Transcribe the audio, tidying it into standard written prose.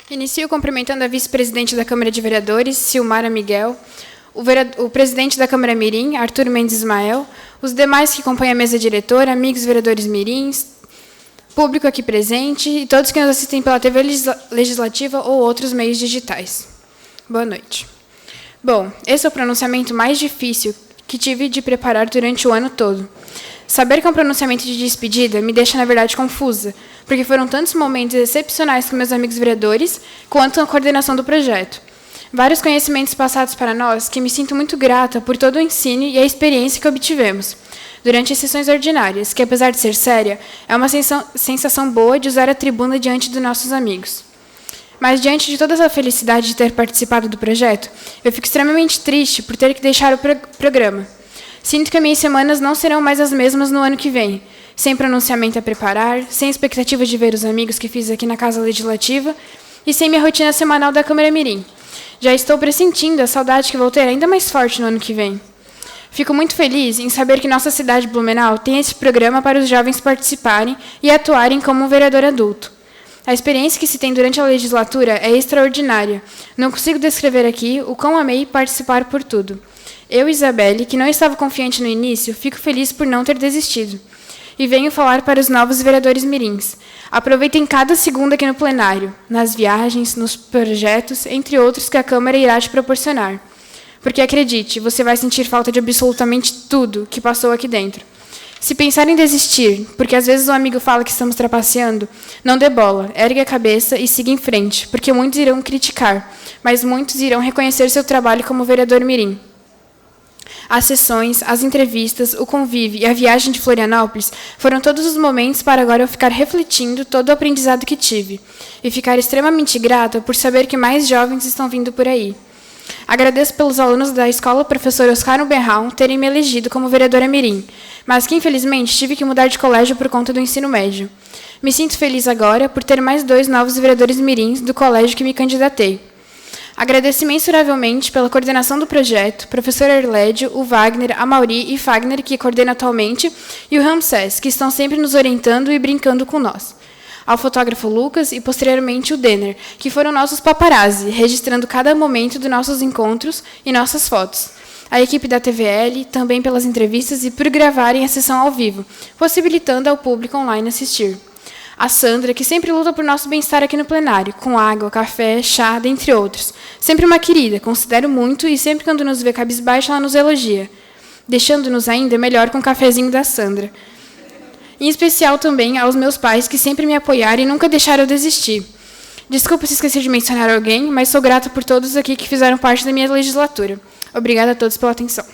Inicio cumprimentando a vice-presidente da Câmara de Vereadores, Silmara Miguel, o presidente da Câmara Mirim, Arthur Mendes Ismael, os demais que compõem a mesa diretora, amigos vereadores mirins, público aqui presente e todos que nos assistem pela TV Legislativa ou outros meios digitais. Boa noite. Bom, esse é o pronunciamento mais difícil que tive de preparar durante o ano todo. Saber que é um pronunciamento de despedida me deixa, na verdade, confusa, porque foram tantos momentos excepcionais com meus amigos vereadores, quanto a coordenação do projeto. Vários conhecimentos passados para nós que me sinto muito grata por todo o ensino e a experiência que obtivemos durante as sessões ordinárias, que, apesar de ser séria, é uma sensação boa de usar a tribuna diante dos nossos amigos. Mas, diante de toda essa felicidade de ter participado do projeto, eu fico extremamente triste por ter que deixar o programa. Sinto que as minhas semanas não serão mais as mesmas no ano que vem, sem pronunciamento a preparar, sem expectativa de ver os amigos que fiz aqui na Casa Legislativa e sem minha rotina semanal da Câmara Mirim. Já estou pressentindo a saudade que vou ter ainda mais forte no ano que vem. Fico muito feliz em saber que nossa cidade de Blumenau tem esse programa para os jovens participarem e atuarem como um vereador adulto. A experiência que se tem durante a legislatura é extraordinária. Não consigo descrever aqui o quão amei participar por tudo. Eu, Isabelle, que não estava confiante no início, fico feliz por não ter desistido. E venho falar para os novos vereadores mirins. Aproveitem cada segundo aqui no plenário, nas viagens, nos projetos, entre outros que a Câmara irá te proporcionar. Porque, acredite, você vai sentir falta de absolutamente tudo que passou aqui dentro. Se pensar em desistir, porque às vezes o amigo fala que estamos trapaceando, não dê bola, ergue a cabeça e siga em frente, porque muitos irão criticar, mas muitos irão reconhecer seu trabalho como vereador mirim. As sessões, as entrevistas, o convívio e a viagem de Florianópolis foram todos os momentos para agora eu ficar refletindo todo o aprendizado que tive e ficar extremamente grata por saber que mais jovens estão vindo por aí. Agradeço pelos alunos da escola professor Oscar Uberraum terem me elegido como vereadora mirim, mas que infelizmente tive que mudar de colégio por conta do ensino médio. Me sinto feliz agora por ter mais 2 novos vereadores mirins do colégio que me candidatei. Agradeço imensuravelmente pela coordenação do projeto, professor Arlédio, o Wagner, a Mauri e Fagner, que coordena atualmente, e o Ramsés, que estão sempre nos orientando e brincando com nós. Ao fotógrafo Lucas e, posteriormente, o Denner, que foram nossos paparazzi, registrando cada momento dos nossos encontros e nossas fotos. A equipe da TVL, também pelas entrevistas e por gravarem a sessão ao vivo, possibilitando ao público online assistir. A Sandra, que sempre luta por nosso bem-estar aqui no plenário, com água, café, chá, dentre outros. Sempre uma querida, considero muito, e sempre quando nos vê cabisbaixo, ela nos elogia, deixando-nos ainda melhor com o cafezinho da Sandra. Em especial também aos meus pais, que sempre me apoiaram e nunca deixaram eu desistir. Desculpa se esqueci de mencionar alguém, mas sou grata por todos aqui que fizeram parte da minha legislatura. Obrigada a todos pela atenção.